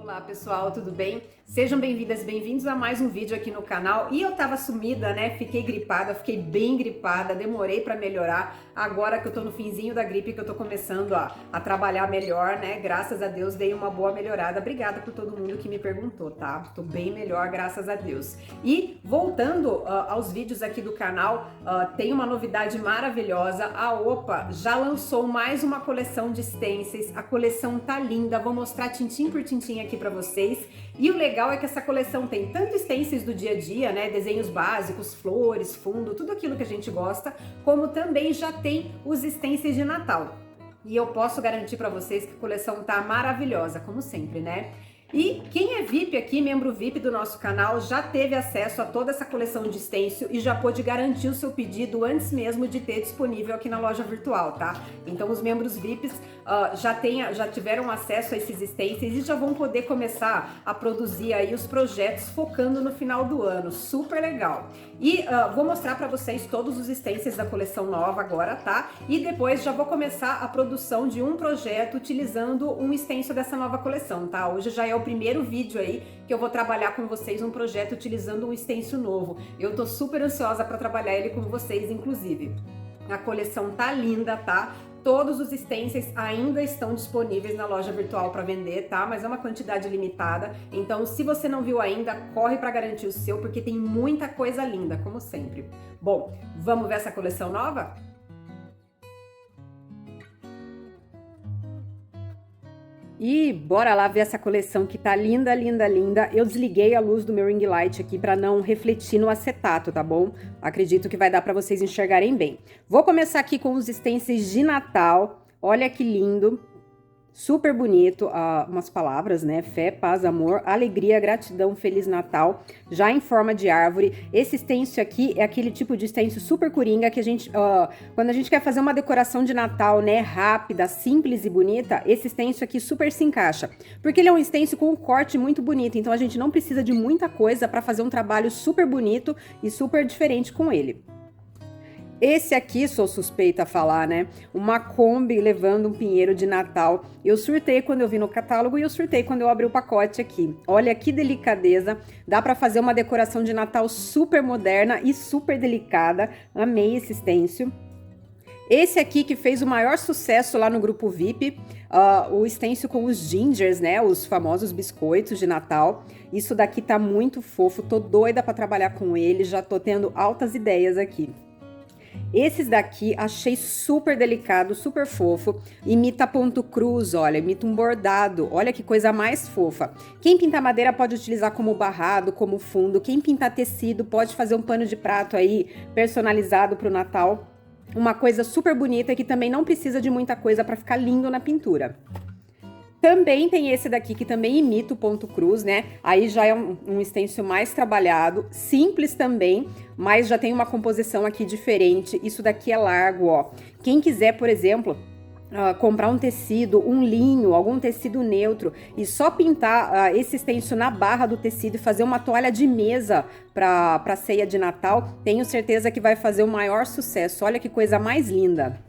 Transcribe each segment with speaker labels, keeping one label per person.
Speaker 1: Olá pessoal, tudo bem? Sejam bem-vindas e bem-vindos a mais um vídeo aqui no canal. E eu tava sumida, né? Fiquei gripada, fiquei bem gripada, demorei pra melhorar. Agora que eu tô no finzinho da gripe, que eu tô começando a trabalhar melhor, né? Graças a Deus dei uma boa melhorada. Obrigada por todo mundo que me perguntou, tá? Tô bem melhor, graças a Deus. E voltando aos vídeos aqui do canal, tem uma novidade maravilhosa. A Opa já lançou mais uma coleção de stencils. A coleção tá linda, vou mostrar tintim por tintim aqui pra vocês. E o legal é que essa coleção tem tanto stencils do dia a dia, né, desenhos básicos, flores, fundo, tudo aquilo que a gente gosta, como também já tem os stencils de Natal. E eu posso garantir para vocês que a coleção tá maravilhosa, como sempre, né? E quem é VIP aqui, membro VIP do nosso canal, já teve acesso a toda essa coleção de stencil e já pôde garantir o seu pedido antes mesmo de ter disponível aqui na loja virtual, tá? Então os membros VIPs já tiveram acesso a esses stencils e já vão poder começar a produzir aí os projetos focando no final do ano, super legal. E vou mostrar para vocês todos os stencils da coleção nova agora, tá? E depois já vou começar a produção de um projeto utilizando um stencil dessa nova coleção, tá? Hoje já é o primeiro vídeo aí que eu vou trabalhar com vocês um projeto utilizando um stencil novo. Eu tô super ansiosa para trabalhar ele com vocês, inclusive. A coleção tá linda, tá? Todos os stencils ainda estão disponíveis na loja virtual para vender, tá? Mas é uma quantidade limitada. Então, se você não viu ainda, corre para garantir o seu, porque tem muita coisa linda, como sempre. Bom, vamos ver essa coleção nova? E bora lá ver essa coleção que tá linda, linda, linda. Eu desliguei a luz do meu ring light aqui para não refletir no acetato, tá bom? Acredito que vai dar para vocês enxergarem bem. Vou começar aqui com os stencils de Natal. Olha que lindo. Super bonito, umas palavras, né? Fé, paz, amor, alegria, gratidão, Feliz Natal, já em forma de árvore. Esse stencil aqui é aquele tipo de stencil super coringa que a gente, quando a gente quer fazer uma decoração de Natal, né, rápida, simples e bonita, esse stencil aqui super se encaixa. Porque ele é um stencil com um corte muito bonito, então a gente não precisa de muita coisa para fazer um trabalho super bonito e super diferente com ele. Esse aqui, sou suspeita a falar, né? Uma Kombi levando um pinheiro de Natal. Eu surtei quando eu vi no catálogo e eu surtei quando eu abri o pacote aqui. Olha que delicadeza. Dá pra fazer uma decoração de Natal super moderna e super delicada. Amei esse stencil. Esse aqui que fez o maior sucesso lá no grupo VIP, o stencil com os gingers, né? Os famosos biscoitos de Natal. Isso daqui tá muito fofo. Tô doida pra trabalhar com ele. Já tô tendo altas ideias aqui. Esses daqui achei super delicado, super fofo. Imita ponto cruz, olha, imita um bordado. Olha que coisa mais fofa. Quem pintar madeira pode utilizar como barrado, como fundo. Quem pintar tecido pode fazer um pano de prato aí personalizado para o Natal. Uma coisa super bonita que também não precisa de muita coisa para ficar lindo na pintura. Também tem esse daqui que também imita o ponto cruz, né? Aí já é um stencil mais trabalhado, simples também, mas já tem uma composição aqui diferente. Isso daqui é largo, ó. Quem quiser, por exemplo, comprar um tecido, um linho, algum tecido neutro e só pintar esse stencil na barra do tecido e fazer uma toalha de mesa para ceia de Natal, tenho certeza que vai fazer o maior sucesso. Olha que coisa mais linda!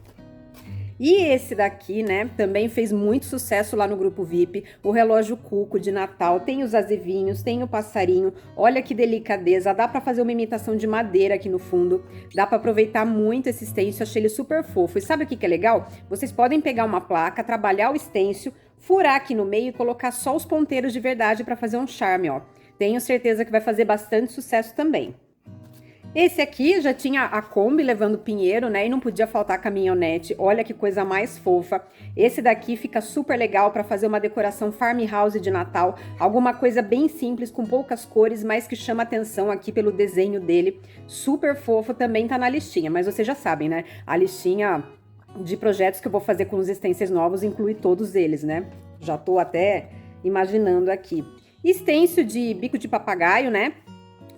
Speaker 1: E esse daqui, né, também fez muito sucesso lá no grupo VIP, o relógio cuco de Natal, tem os azevinhos, tem o passarinho, olha que delicadeza, dá pra fazer uma imitação de madeira aqui no fundo, dá pra aproveitar muito esse stencil, achei ele super fofo. E sabe o que é legal? Vocês podem pegar uma placa, trabalhar o stencil, furar aqui no meio e colocar só os ponteiros de verdade pra fazer um charme, ó. Tenho certeza que vai fazer bastante sucesso também. Esse aqui já tinha a Kombi levando pinheiro, né? E não podia faltar a caminhonete. Olha que coisa mais fofa. Esse daqui fica super legal para fazer uma decoração farmhouse de Natal. Alguma coisa bem simples, com poucas cores, mas que chama atenção aqui pelo desenho dele. Super fofo, também tá na listinha. Mas vocês já sabem, né? A listinha de projetos que eu vou fazer com os stencils novos inclui todos eles, né? Já tô até imaginando aqui. Stencil de bico de papagaio, né?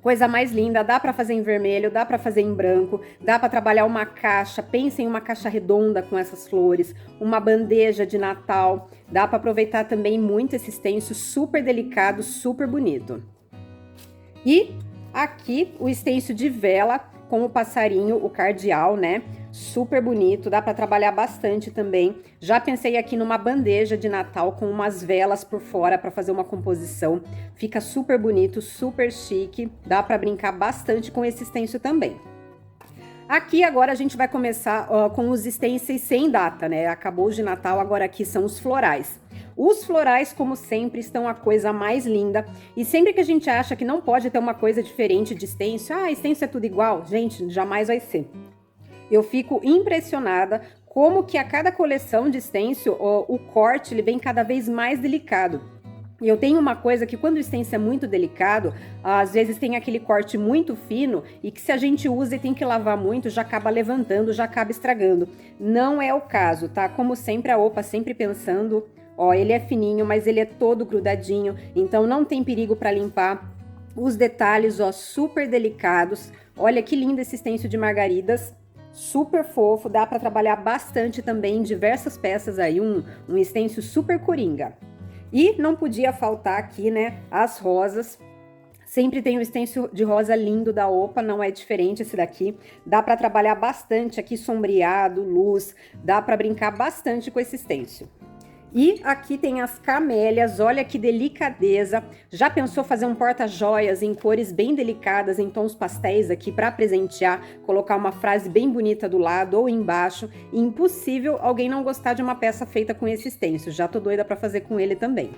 Speaker 1: Coisa mais linda, dá para fazer em vermelho, dá para fazer em branco, dá para trabalhar uma caixa, pense em uma caixa redonda com essas flores, uma bandeja de Natal, dá para aproveitar também muito esse stencil super delicado, super bonito. E aqui o stencil de vela com o passarinho, o cardeal, né? super bonito, dá para trabalhar bastante também. Já pensei aqui numa bandeja de Natal com umas velas por fora para fazer uma composição. Fica super bonito, super chique, dá para brincar bastante com esse stencil também. Aqui agora a gente vai começar com os stencils sem data, né? Acabou de Natal, agora aqui são os florais. Os florais, como sempre, estão a coisa mais linda. E sempre que a gente acha que não pode ter uma coisa diferente de stencil, stencil é tudo igual, gente, jamais vai ser. Eu fico impressionada como que a cada coleção de stencil, o corte ele vem cada vez mais delicado. E eu tenho uma coisa que quando o stencil é muito delicado, às vezes tem aquele corte muito fino e que se a gente usa e tem que lavar muito, já acaba levantando, já acaba estragando. Não é o caso, tá? Como sempre, a Opa sempre pensando, ele é fininho, mas ele é todo grudadinho, então não tem perigo para limpar. Os detalhes, super delicados. Olha que lindo esse stencil de margaridas. Super fofo, dá para trabalhar bastante também em diversas peças aí, um stencil super coringa. E não podia faltar aqui, né, as rosas. Sempre tem um stencil de rosa lindo da Opa, não é diferente esse daqui. Dá para trabalhar bastante aqui, sombreado, luz, dá para brincar bastante com esse stencil. E aqui tem as camélias, olha que delicadeza. Já pensou fazer um porta-joias em cores bem delicadas, em tons pastéis aqui para presentear, colocar uma frase bem bonita do lado ou embaixo? Impossível alguém não gostar de uma peça feita com esse stencil, já tô doida para fazer com ele também.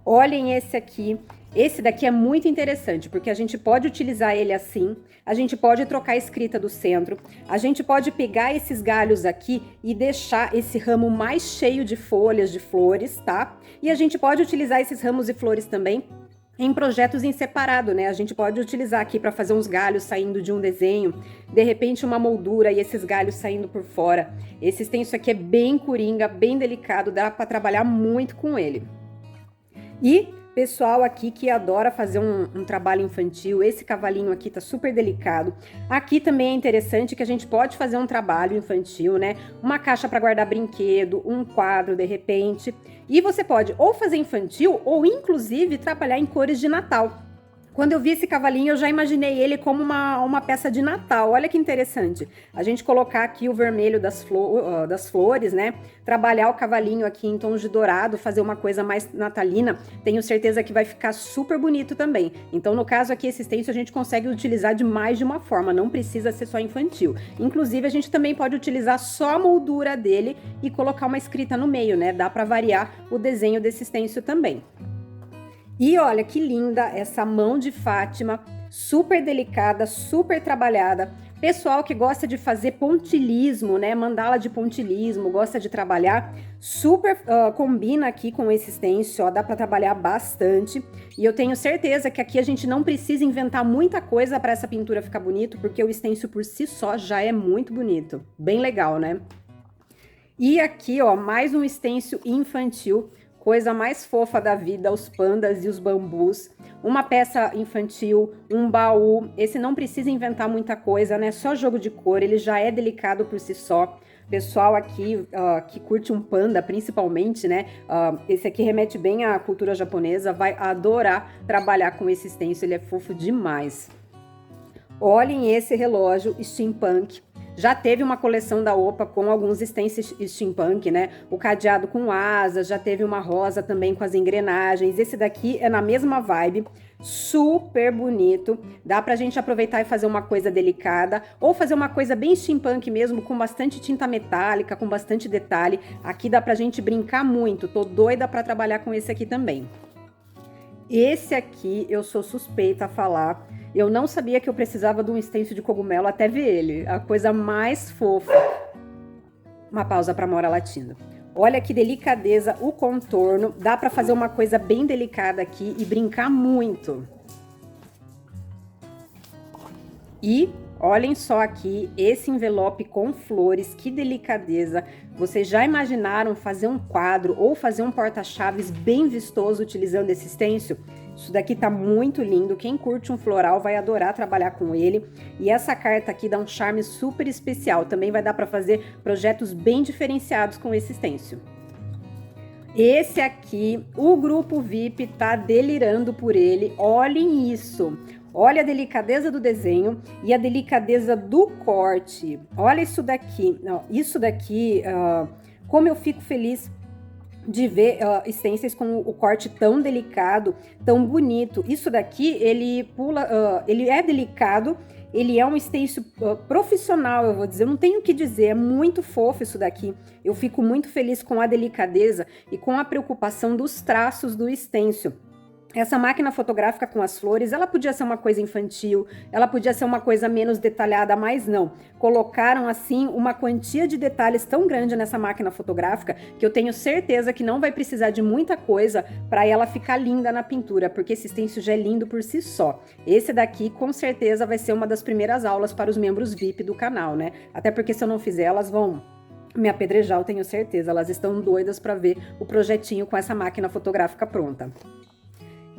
Speaker 1: Olhem esse aqui. Esse daqui é muito interessante, porque a gente pode utilizar ele assim, a gente pode trocar a escrita do centro, a gente pode pegar esses galhos aqui e deixar esse ramo mais cheio de folhas, de flores, tá? E a gente pode utilizar esses ramos e flores também em projetos em separado, né? A gente pode utilizar aqui para fazer uns galhos saindo de um desenho, de repente uma moldura e esses galhos saindo por fora. Esse stencil aqui é bem coringa, bem delicado, dá para trabalhar muito com ele. E pessoal aqui que adora fazer um trabalho infantil, esse cavalinho aqui tá super delicado. Aqui também é interessante que a gente pode fazer um trabalho infantil, né? Uma caixa para guardar brinquedo, um quadro de repente. E você pode ou fazer infantil ou inclusive trabalhar em cores de Natal. Quando eu vi esse cavalinho, eu já imaginei ele como uma peça de Natal. Olha que interessante. A gente colocar aqui o vermelho das flores, né? Trabalhar o cavalinho aqui em tons de dourado, fazer uma coisa mais natalina. Tenho certeza que vai ficar super bonito também. Então, no caso aqui, esse stencil a gente consegue utilizar de mais de uma forma. Não precisa ser só infantil. Inclusive, a gente também pode utilizar só a moldura dele e colocar uma escrita no meio, né? Dá para variar o desenho desse stencil também. E olha que linda essa mão de Fátima, super delicada, super trabalhada. Pessoal que gosta de fazer pontilhismo, né, mandala de pontilhismo, gosta de trabalhar, super combina aqui com esse stencil, dá para trabalhar bastante. E eu tenho certeza que aqui a gente não precisa inventar muita coisa para essa pintura ficar bonito, porque o stencil por si só já é muito bonito. Bem legal, né? E aqui, mais um stencil infantil. Coisa mais fofa da vida, os pandas e os bambus. Uma peça infantil, um baú. Esse não precisa inventar muita coisa, né? Só jogo de cor, ele já é delicado por si só. Pessoal aqui que curte um panda, principalmente, né? Esse aqui remete bem à cultura japonesa, vai adorar trabalhar com esse stencil, ele é fofo demais. Olhem esse relógio steampunk. Já teve uma coleção da Opa com alguns stencils steampunk, né? O cadeado com asas, já teve uma rosa também com as engrenagens. Esse daqui é na mesma vibe, super bonito. Dá pra gente aproveitar e fazer uma coisa delicada ou fazer uma coisa bem steampunk mesmo, com bastante tinta metálica, com bastante detalhe. Aqui dá pra gente brincar muito, tô doida pra trabalhar com esse aqui também. Esse aqui eu sou suspeita a falar. Eu não sabia que eu precisava de um stencil de cogumelo até ver ele. A coisa mais fofa. Uma pausa para Mora latindo. Olha que delicadeza o contorno. Dá para fazer uma coisa bem delicada aqui e brincar muito. E olhem só aqui esse envelope com flores, que delicadeza. Vocês já imaginaram fazer um quadro ou fazer um porta-chaves bem vistoso utilizando esse stencil? Isso daqui tá muito lindo, quem curte um floral vai adorar trabalhar com ele. E essa carta aqui dá um charme super especial, também vai dar para fazer projetos bem diferenciados com esse stencil. Esse aqui, o grupo VIP tá delirando por ele, olhem isso. Olha a delicadeza do desenho e a delicadeza do corte. Olha isso daqui. Isso daqui, como eu fico feliz de ver stencils com o corte tão delicado, tão bonito. Isso daqui, ele pula, ele é delicado, ele é um stencil profissional, eu vou dizer, eu não tenho o que dizer, é muito fofo isso daqui. Eu fico muito feliz com a delicadeza e com a preocupação dos traços do stencil. Essa máquina fotográfica com as flores, ela podia ser uma coisa infantil, ela podia ser uma coisa menos detalhada, mas não. Colocaram, assim, uma quantia de detalhes tão grande nessa máquina fotográfica que eu tenho certeza que não vai precisar de muita coisa para ela ficar linda na pintura, porque esse stencil já é lindo por si só. Esse daqui, com certeza, vai ser uma das primeiras aulas para os membros VIP do canal, né? Até porque se eu não fizer, elas vão me apedrejar, eu tenho certeza. Elas estão doidas para ver o projetinho com essa máquina fotográfica pronta.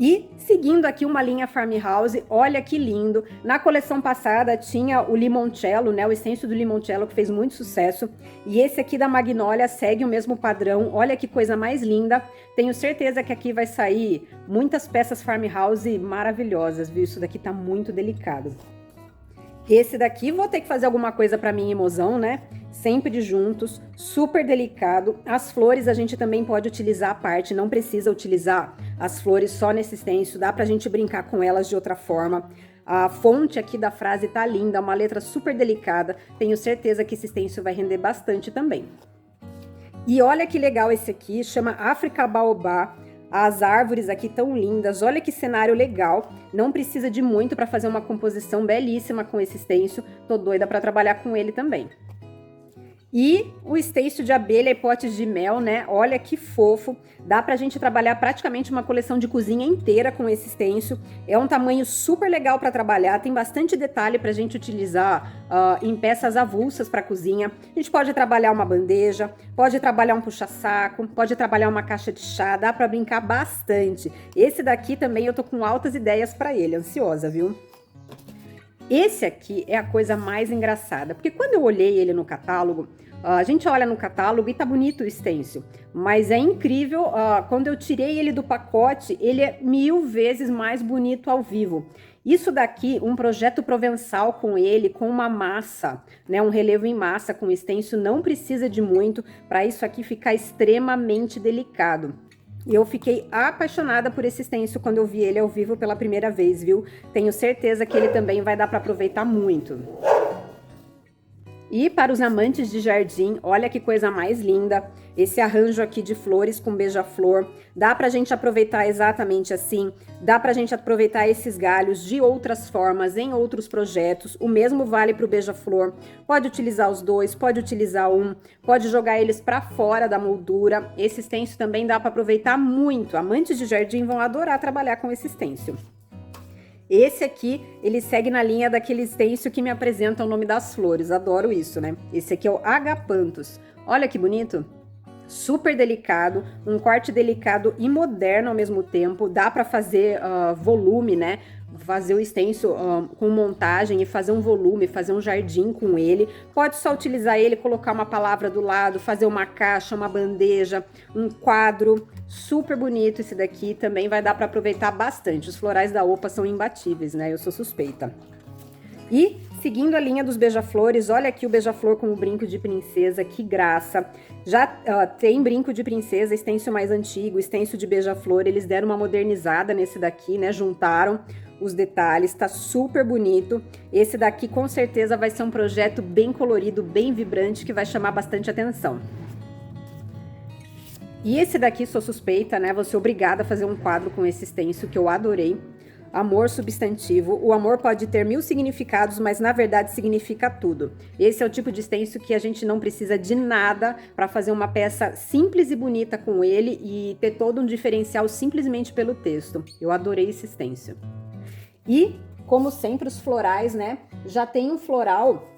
Speaker 1: E seguindo aqui uma linha Farmhouse, olha que lindo. Na coleção passada tinha o Limoncello, né? O stencil do Limoncello que fez muito sucesso. E esse aqui da Magnolia segue o mesmo padrão. Olha que coisa mais linda. Tenho certeza que aqui vai sair muitas peças Farmhouse maravilhosas, viu? Isso daqui tá muito delicado. Esse daqui vou ter que fazer alguma coisa para mim em mozão, né? Sempre juntos, super delicado. As flores a gente também pode utilizar à parte, não precisa utilizar as flores só nesse stencil, dá pra gente brincar com elas de outra forma. A fonte aqui da frase tá linda, uma letra super delicada. Tenho certeza que esse stencil vai render bastante também. E olha que legal esse aqui, chama África Baobá. As árvores aqui tão lindas, olha que cenário legal, não precisa de muito para fazer uma composição belíssima com esse stencil, tô doida para trabalhar com ele também. E o stencil de abelha e potes de mel, né? Olha que fofo. Dá pra gente trabalhar praticamente uma coleção de cozinha inteira com esse stencil. É um tamanho super legal para trabalhar. Tem bastante detalhe pra gente utilizar em peças avulsas para cozinha. A gente pode trabalhar uma bandeja, pode trabalhar um puxa-saco, pode trabalhar uma caixa de chá. Dá pra brincar bastante. Esse daqui também eu tô com altas ideias para ele. Ansiosa, viu? Esse aqui é a coisa mais engraçada, porque quando eu olhei ele no catálogo, a gente olha no catálogo e tá bonito o stencil, mas é incrível, quando eu tirei ele do pacote, ele é 1000 vezes mais bonito ao vivo. Isso daqui, um projeto provençal com ele, com uma massa, né, um relevo em massa com stencil, não precisa de muito para isso aqui ficar extremamente delicado. E eu fiquei apaixonada por esse stencil quando eu vi ele ao vivo pela primeira vez, viu? Tenho certeza que ele também vai dar para aproveitar muito. E para os amantes de jardim, olha que coisa mais linda. Esse arranjo aqui de flores com beija-flor. Dá pra gente aproveitar exatamente assim. Dá pra gente aproveitar esses galhos de outras formas, em outros projetos. O mesmo vale pro beija-flor. Pode utilizar os dois, pode utilizar um. Pode jogar eles pra fora da moldura. Esse stencil também dá pra aproveitar muito. Amantes de jardim vão adorar trabalhar com esse stencil. Esse aqui, ele segue na linha daquele stencil que me apresenta o nome das flores. Adoro isso, né? Esse aqui é o Agapanthus. Olha que bonito. Super delicado, um corte delicado e moderno ao mesmo tempo. Dá para fazer volume, né? Fazer o stencil com montagem e fazer um volume, fazer um jardim com ele. Pode só utilizar ele, colocar uma palavra do lado, fazer uma caixa, uma bandeja, um quadro. Super bonito esse daqui, também vai dar para aproveitar bastante. Os florais da Opa são imbatíveis, né? Eu sou suspeita. E seguindo a linha dos beija-flores, olha aqui o beija-flor com o brinco de princesa, que graça. Já tem brinco de princesa, stencil mais antigo, stencil de beija-flor, eles deram uma modernizada nesse daqui, né? Juntaram os detalhes, tá super bonito. Esse daqui com certeza vai ser um projeto bem colorido, bem vibrante, que vai chamar bastante atenção. E esse daqui, sou suspeita, né? Vou ser obrigada a fazer um quadro com esse stencil que eu adorei. Amor substantivo. O amor pode ter 1000 significados, mas na verdade significa tudo. Esse é o tipo de stencil que a gente não precisa de nada para fazer uma peça simples e bonita com ele e ter todo um diferencial simplesmente pelo texto. Eu adorei esse stencil. E, como sempre, os florais, né? Já tem um floral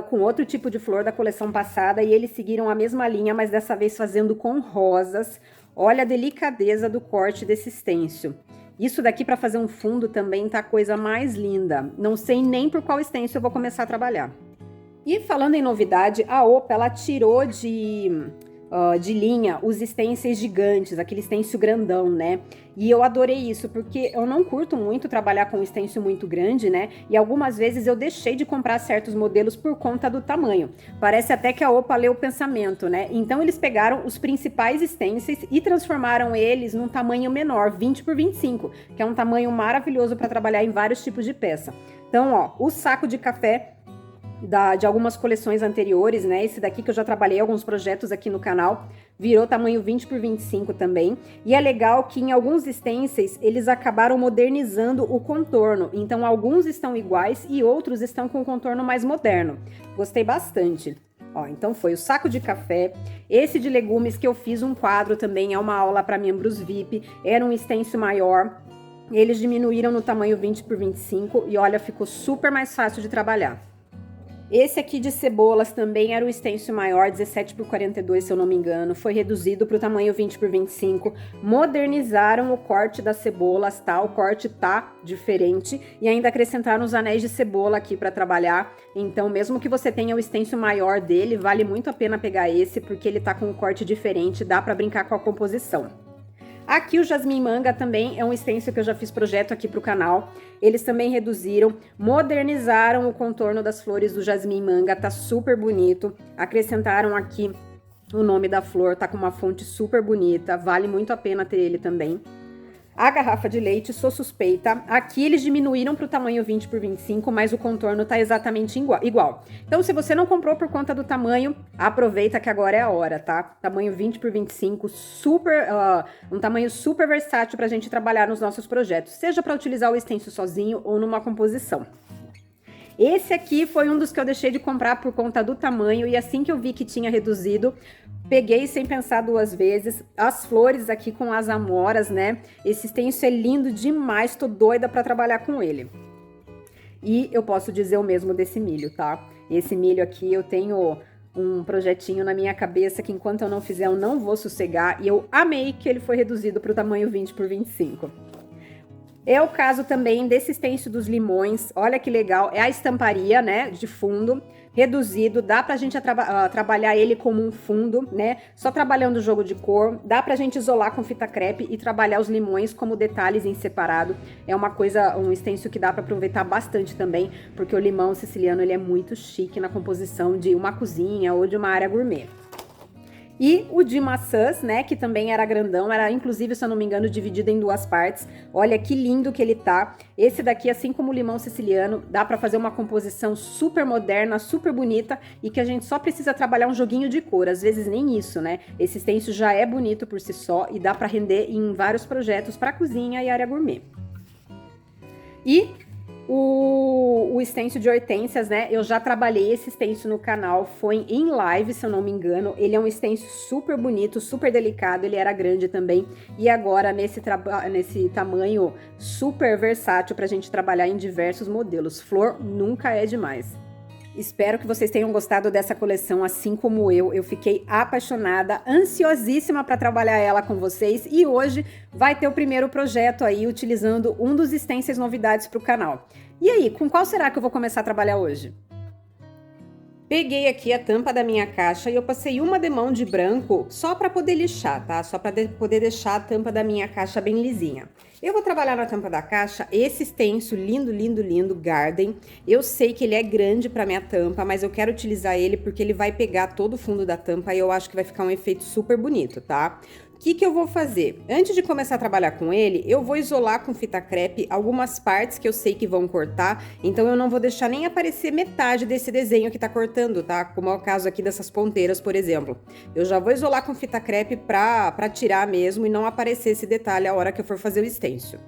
Speaker 1: com outro tipo de flor da coleção passada e eles seguiram a mesma linha, mas dessa vez fazendo com rosas. Olha a delicadeza do corte desse stencil. Isso daqui para fazer um fundo também tá a coisa mais linda. Não sei nem por qual stencil eu vou começar a trabalhar. E falando em novidade, a Opa, ela tirou de linha os stencils gigantes, aquele stencil grandão, né? E eu adorei isso, porque eu não curto muito trabalhar com um stencil muito grande, né? E algumas vezes eu deixei de comprar certos modelos por conta do tamanho. Parece até que a Opa leu o pensamento, né? Então eles pegaram os principais stencils e transformaram eles num tamanho menor, 20 por 25, que é um tamanho maravilhoso para trabalhar em vários tipos de peça. Então, ó, o saco de café de algumas coleções anteriores, né? Esse daqui que eu já trabalhei alguns projetos aqui no canal, virou tamanho 20 por 25 também. E é legal que em alguns stencils eles acabaram modernizando o contorno. Então alguns estão iguais e outros estão com um contorno mais moderno. Gostei bastante. Ó, então foi o saco de café, esse de legumes que eu fiz um quadro também, é uma aula para membros VIP, era um stencil maior. Eles diminuíram no tamanho 20 por 25 e olha, ficou super mais fácil de trabalhar. Esse aqui de cebolas também era o stencil maior, 17 por 42, se eu não me engano. Foi reduzido para o tamanho 20 por 25. Modernizaram o corte das cebolas, tá? O corte tá diferente. E ainda acrescentaram os anéis de cebola aqui para trabalhar. Então, mesmo que você tenha o stencil maior dele, vale muito a pena pegar esse, porque ele tá com um corte diferente, dá para brincar com a composição. Aqui o Jasmim Manga também é um stencil que eu já fiz projeto aqui pro canal. Eles também reduziram, modernizaram o contorno das flores do Jasmim Manga, tá super bonito. Acrescentaram aqui o nome da flor, tá com uma fonte super bonita, vale muito a pena ter ele também. A garrafa de leite, sou suspeita. Aqui eles diminuíram para o tamanho 20 por 25, mas o contorno tá exatamente igual. Então, se você não comprou por conta do tamanho, aproveita que agora é a hora, tá? Tamanho 20 por 25, um tamanho super versátil para a gente trabalhar nos nossos projetos, seja para utilizar o stencil sozinho ou numa composição. Esse aqui foi um dos que eu deixei de comprar por conta do tamanho e assim que eu vi que tinha reduzido, peguei sem pensar duas vezes. As flores aqui com as amoras, né? Esse stencil é lindo demais, tô doida pra trabalhar com ele. E eu posso dizer o mesmo desse milho, tá? Esse milho aqui eu tenho um projetinho na minha cabeça que enquanto eu não fizer eu não vou sossegar. E eu amei que ele foi reduzido pro tamanho 20 por 25. É o caso também desse stencil dos limões, olha que legal, é a estamparia, né, de fundo, reduzido, dá pra gente trabalhar ele como um fundo, né, só trabalhando o jogo de cor, dá pra gente isolar com fita crepe e trabalhar os limões como detalhes em separado, é uma coisa, um stencil que dá pra aproveitar bastante também, porque o limão siciliano, ele é muito chique na composição de uma cozinha ou de uma área gourmet. E o de maçãs, né, que também era grandão, era inclusive, se eu não me engano, dividido em duas partes. Olha que lindo que ele tá. Esse daqui, assim como o limão siciliano, dá pra fazer uma composição super moderna, super bonita e que a gente só precisa trabalhar um joguinho de cor, às vezes nem isso, né? Esse stencil já é bonito por si só e dá pra render em vários projetos pra cozinha e área gourmet. E o stencil de hortênsias, né? Eu já trabalhei esse stencil no canal, foi em live, se eu não me engano. Ele é um stencil super bonito, super delicado, ele era grande também. E agora, nesse tamanho super versátil pra gente trabalhar em diversos modelos. Flor nunca é demais. Espero que vocês tenham gostado dessa coleção, assim como eu. Eu fiquei apaixonada, ansiosíssima para trabalhar ela com vocês. E hoje vai ter o primeiro projeto aí, utilizando um dos stencils novidades para o canal. E aí, com qual será que eu vou começar a trabalhar hoje? Peguei aqui a tampa da minha caixa e eu passei uma demão de branco só para poder lixar, tá? Só para poder deixar a tampa da minha caixa bem lisinha. Eu vou trabalhar na tampa da caixa esse stencil lindo, lindo, lindo, Garden. Eu sei que ele é grande para minha tampa, mas eu quero utilizar ele porque ele vai pegar todo o fundo da tampa e eu acho que vai ficar um efeito super bonito, tá? O que eu vou fazer? Antes de começar a trabalhar com ele, eu vou isolar com fita crepe algumas partes que eu sei que vão cortar, então eu não vou deixar nem aparecer metade desse desenho que tá cortando, tá? Como é o caso aqui dessas ponteiras, por exemplo. Eu já vou isolar com fita crepe pra tirar mesmo e não aparecer esse detalhe a hora que eu for fazer o stencil.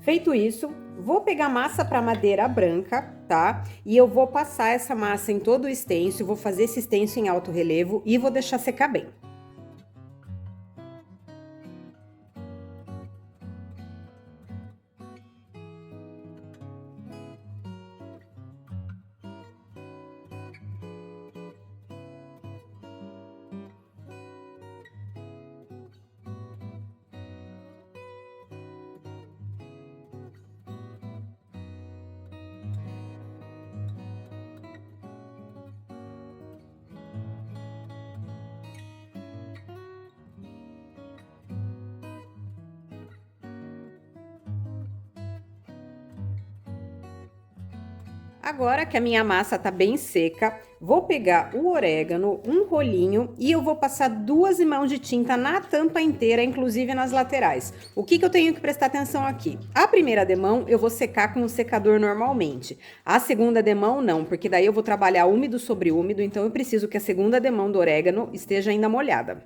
Speaker 1: Feito isso, vou pegar massa para madeira branca tá? E eu vou passar essa massa em todo o stencil, vou fazer esse stencil em alto relevo e vou deixar secar bem. Agora que a minha massa tá bem seca, vou pegar o orégano, um rolinho, e eu vou passar 2 mãos de tinta na tampa inteira, inclusive nas laterais. O que eu tenho que prestar atenção aqui? A primeira demão eu vou secar com o secador normalmente. A segunda demão não, porque daí eu vou trabalhar úmido sobre úmido, então eu preciso que a segunda demão do orégano esteja ainda molhada.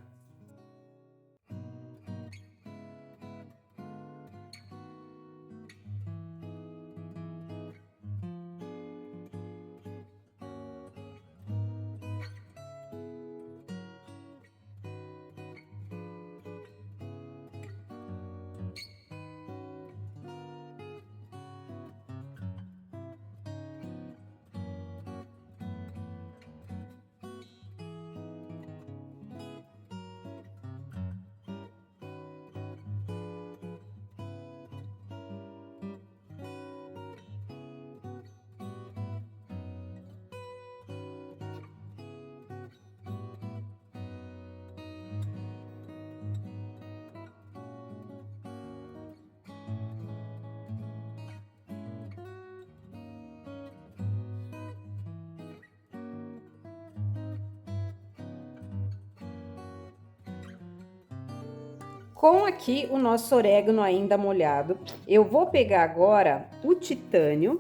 Speaker 1: Com aqui o nosso orégano ainda molhado, eu vou pegar agora o titânio,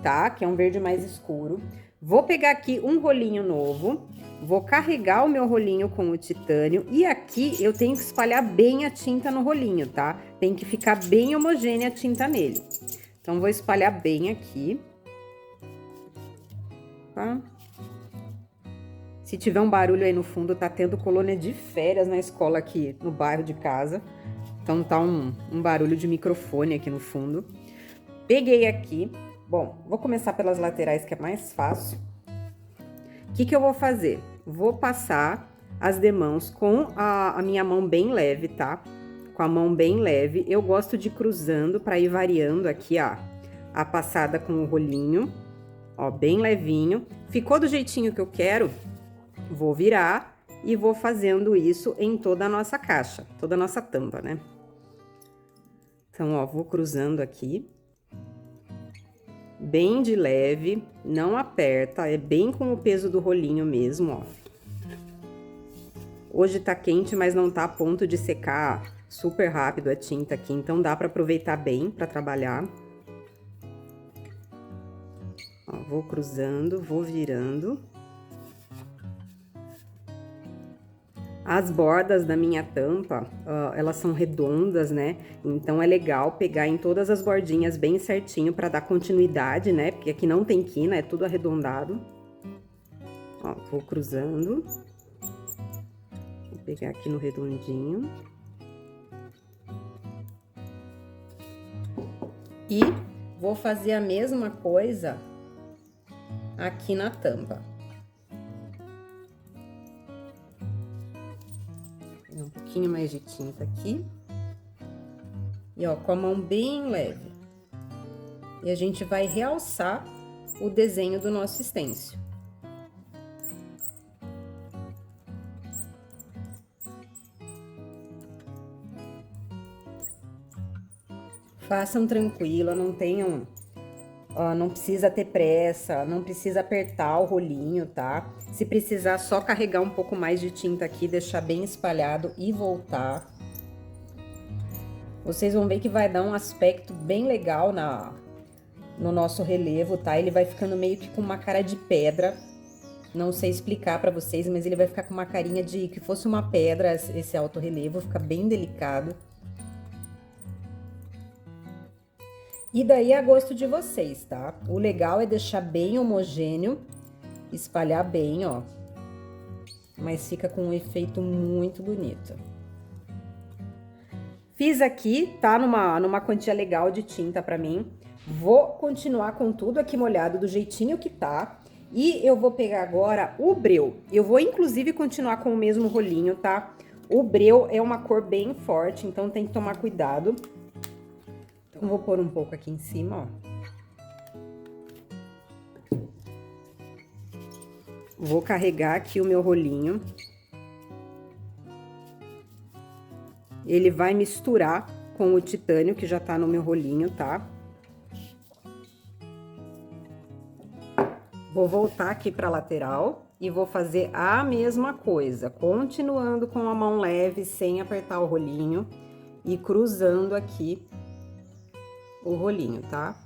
Speaker 1: tá? Que é um verde mais escuro. Vou pegar aqui um rolinho novo, vou carregar o meu rolinho com o titânio e aqui eu tenho que espalhar bem a tinta no rolinho, tá? Tem que ficar bem homogênea a tinta nele. Então, vou espalhar bem aqui. Tá? Se tiver um barulho aí no fundo, tá tendo colônia de férias na escola aqui no bairro de casa. Então tá um barulho de microfone aqui no fundo. Peguei aqui. Bom, vou começar pelas laterais que é mais fácil. O que eu vou fazer? Vou passar as demãos com a minha mão bem leve, tá? Com a mão bem leve. Eu gosto de ir cruzando para ir variando aqui, ó, a passada com o rolinho. Ó, bem levinho. Ficou do jeitinho que eu quero? Vou virar e vou fazendo isso em toda a nossa caixa, toda a nossa tampa, né? Então, ó, vou cruzando aqui. Bem de leve, não aperta, é bem com o peso do rolinho mesmo, ó. Hoje tá quente, mas não tá a ponto de secar super rápido a tinta aqui, então dá pra aproveitar bem pra trabalhar. Ó, vou cruzando, vou virando. As bordas da minha tampa, elas são redondas, né? Então, é legal pegar em todas as bordinhas bem certinho para dar continuidade, né? Porque aqui não tem quina, é tudo arredondado. Ó, vou cruzando. Vou pegar aqui no redondinho. E vou fazer a mesma coisa aqui na tampa. Um pouquinho mais de tinta aqui. E, ó, com a mão bem leve. E a gente vai realçar o desenho do nosso stencil. Façam tranquilo, não tenham... não precisa ter pressa, não precisa apertar o rolinho, tá? Se precisar, só carregar um pouco mais de tinta aqui, deixar bem espalhado e voltar. Vocês vão ver que vai dar um aspecto bem legal no nosso relevo, tá? Ele vai ficando meio que com uma cara de pedra. Não sei explicar pra vocês, mas ele vai ficar com uma carinha de que fosse uma pedra, esse alto relevo, fica bem delicado. E daí é a gosto de vocês, tá? O legal é deixar bem homogêneo, espalhar bem, ó. Mas fica com um efeito muito bonito. Fiz aqui, tá numa quantia legal de tinta pra mim. Vou continuar com tudo aqui molhado do jeitinho que tá. E eu vou pegar agora o breu. Eu vou inclusive continuar com o mesmo rolinho, tá? O breu é uma cor bem forte, então tem que tomar cuidado. Então vou pôr um pouco aqui em cima, ó. Vou carregar aqui o meu rolinho. Ele vai misturar com o titânio que já tá no meu rolinho, tá? Vou voltar aqui pra lateral e vou fazer a mesma coisa, continuando com a mão leve, sem apertar o rolinho e cruzando aqui o rolinho, tá?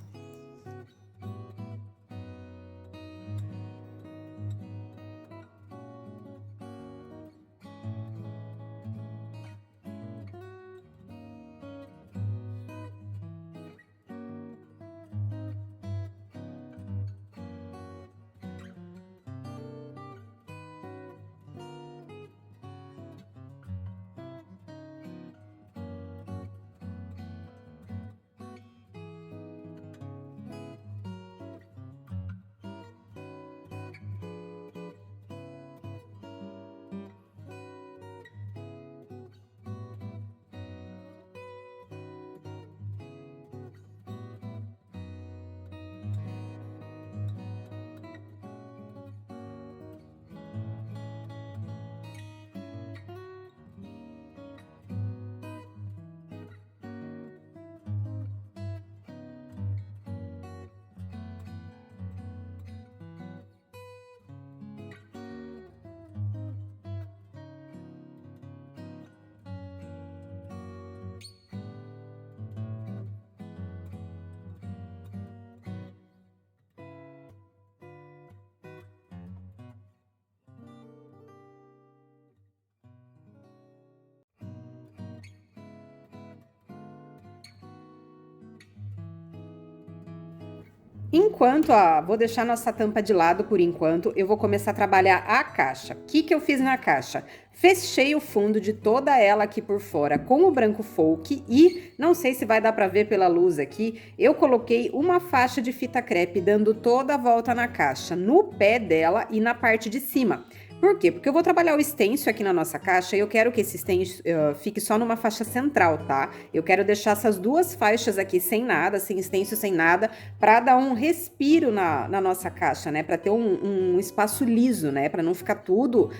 Speaker 1: Enquanto, ó, vou deixar nossa tampa de lado por enquanto, eu vou começar a trabalhar a caixa. O que eu fiz na caixa? Fechei o fundo de toda ela aqui por fora com o branco folk e, não sei se vai dar pra ver pela luz aqui, eu coloquei uma faixa de fita crepe dando toda a volta na caixa, no pé dela e na parte de cima. Por quê? Porque eu vou trabalhar o stencil aqui na nossa caixa e eu quero que esse stencil fique só numa faixa central, tá? Eu quero deixar essas duas faixas aqui sem nada, sem stencil, sem nada, para dar um respiro na nossa caixa, né? Para ter um espaço liso, né? Para não ficar tudo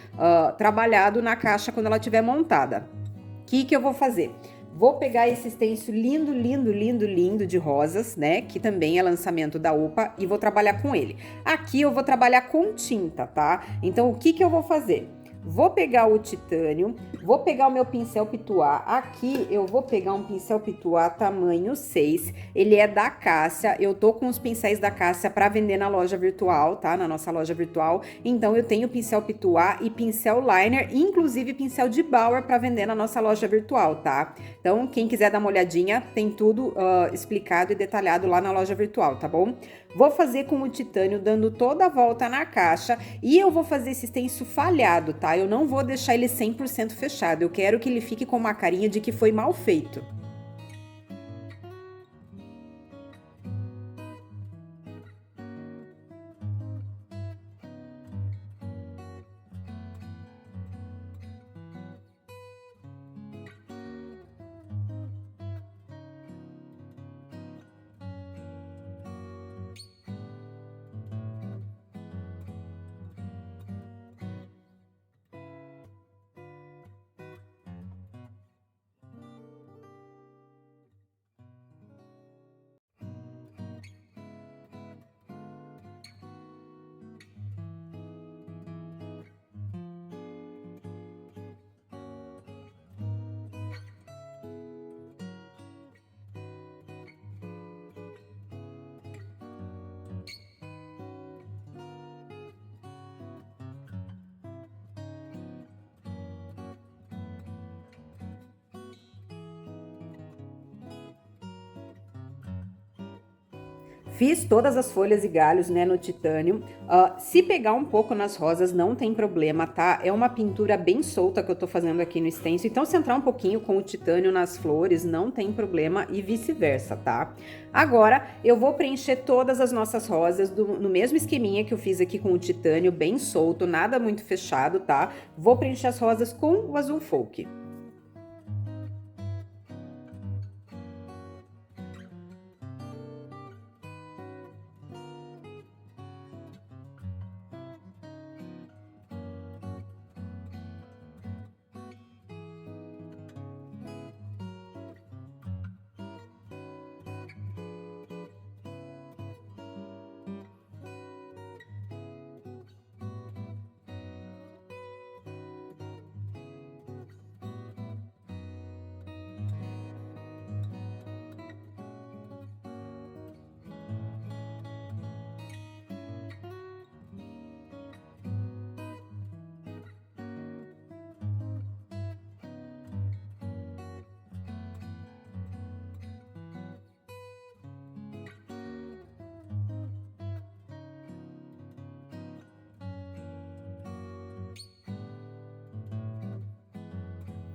Speaker 1: trabalhado na caixa quando ela estiver montada. O que eu vou fazer? Vou pegar esse stencil lindo, lindo, lindo, lindo de rosas, né? Que também é lançamento da UPA e vou trabalhar com ele. Aqui eu vou trabalhar com tinta, tá? Então, o que eu vou fazer? Vou pegar o titânio, vou pegar o meu pincel pituá. Aqui eu vou pegar um pincel pituá tamanho 6. Ele é da Cássia. Eu tô com os pincéis da Cássia para vender na loja virtual, tá? Na nossa loja virtual. Então eu tenho pincel pituá e pincel liner, inclusive pincel de Bauer para vender na nossa loja virtual, tá? Então quem quiser dar uma olhadinha, tem tudo explicado e detalhado lá na loja virtual, tá bom? Vou fazer com o titânio dando toda a volta na caixa e eu vou fazer esse stencil falhado, tá? Eu não vou deixar ele 100% fechado, eu quero que ele fique com uma carinha de que foi mal feito. Fiz todas as folhas e galhos, né, no titânio. Se pegar um pouco nas rosas, não tem problema, tá? É uma pintura bem solta que eu tô fazendo aqui no stencil. Então, se entrar um pouquinho com o titânio nas flores, não tem problema e vice-versa, tá? Agora, eu vou preencher todas as nossas rosas no mesmo esqueminha que eu fiz aqui com o titânio, bem solto, nada muito fechado, tá? Vou preencher as rosas com o azul folk.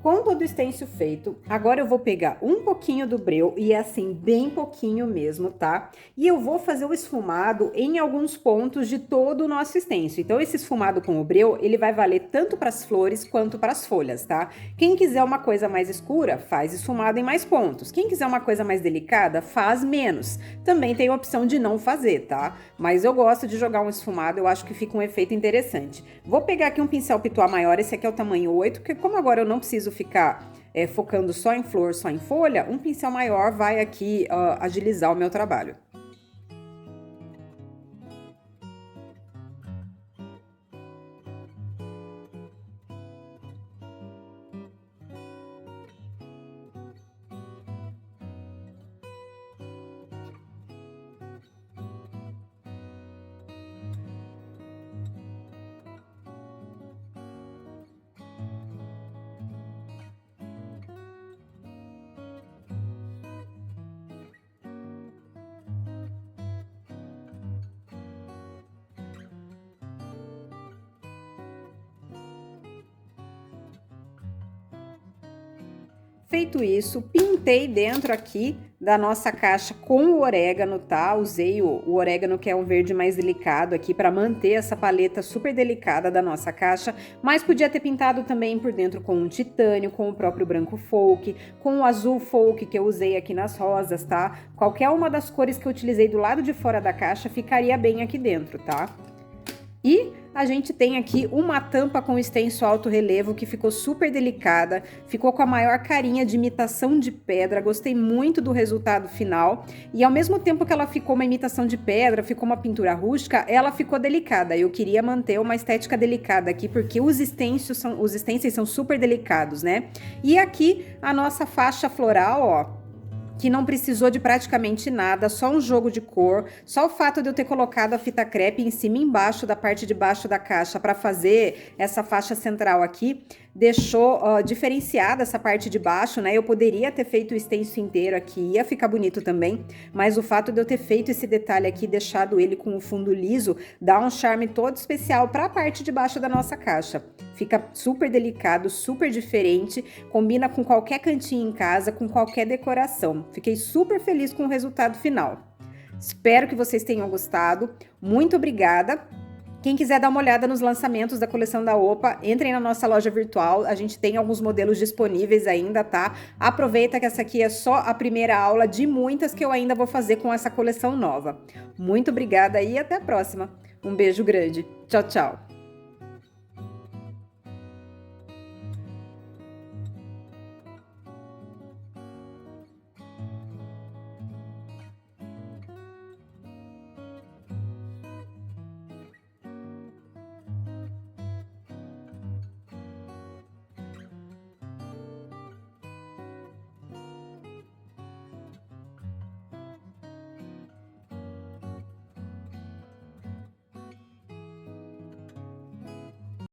Speaker 1: Com todo o stencil feito, agora eu vou pegar um pouquinho do breu, e é assim, bem pouquinho mesmo, tá? E eu vou fazer o esfumado em alguns pontos de todo o nosso stencil. Então, esse esfumado com o breu, ele vai valer tanto para as flores quanto para as folhas, tá? Quem quiser uma coisa mais escura, faz esfumado em mais pontos. Quem quiser uma coisa mais delicada, faz menos. Também tem a opção de não fazer, tá? Mas eu gosto de jogar um esfumado, eu acho que fica um efeito interessante. Vou pegar aqui um pincel pituá maior, esse aqui é o tamanho 8, porque como agora eu não preciso ficar focando só em flor, só em folha, um pincel maior vai aqui agilizar o meu trabalho. Feito isso, pintei dentro aqui da nossa caixa com o orégano, tá? Usei o orégano, que é um verde mais delicado aqui, para manter essa paleta super delicada da nossa caixa, mas podia ter pintado também por dentro com um titânio, com o próprio branco folk, com o azul folk que eu usei aqui nas rosas, tá? Qualquer uma das cores que eu utilizei do lado de fora da caixa ficaria bem aqui dentro, tá? E a gente tem aqui uma tampa com stencil alto relevo que ficou super delicada, ficou com a maior carinha de imitação de pedra, gostei muito do resultado final. E ao mesmo tempo que ela ficou uma imitação de pedra, ficou uma pintura rústica, ela ficou delicada. Eu queria manter uma estética delicada aqui, porque os stencils são super delicados, né? E aqui a nossa faixa floral, ó, que não precisou de praticamente nada, só um jogo de cor, só o fato de eu ter colocado a fita crepe em cima e embaixo da parte de baixo da caixa para fazer essa faixa central aqui, deixou diferenciada essa parte de baixo, né? Eu poderia ter feito o stencil inteiro aqui, ia ficar bonito também, mas o fato de eu ter feito esse detalhe aqui, deixado ele com o fundo liso, dá um charme todo especial para a parte de baixo da nossa caixa. Fica super delicado, super diferente, combina com qualquer cantinho em casa, com qualquer decoração. Fiquei super feliz com o resultado final. Espero que vocês tenham gostado. Muito obrigada. Quem quiser dar uma olhada nos lançamentos da coleção da Opa, entrem na nossa loja virtual. A gente tem alguns modelos disponíveis ainda, tá? Aproveita que essa aqui é só a primeira aula de muitas que eu ainda vou fazer com essa coleção nova. Muito obrigada e até a próxima. Um beijo grande. Tchau, tchau.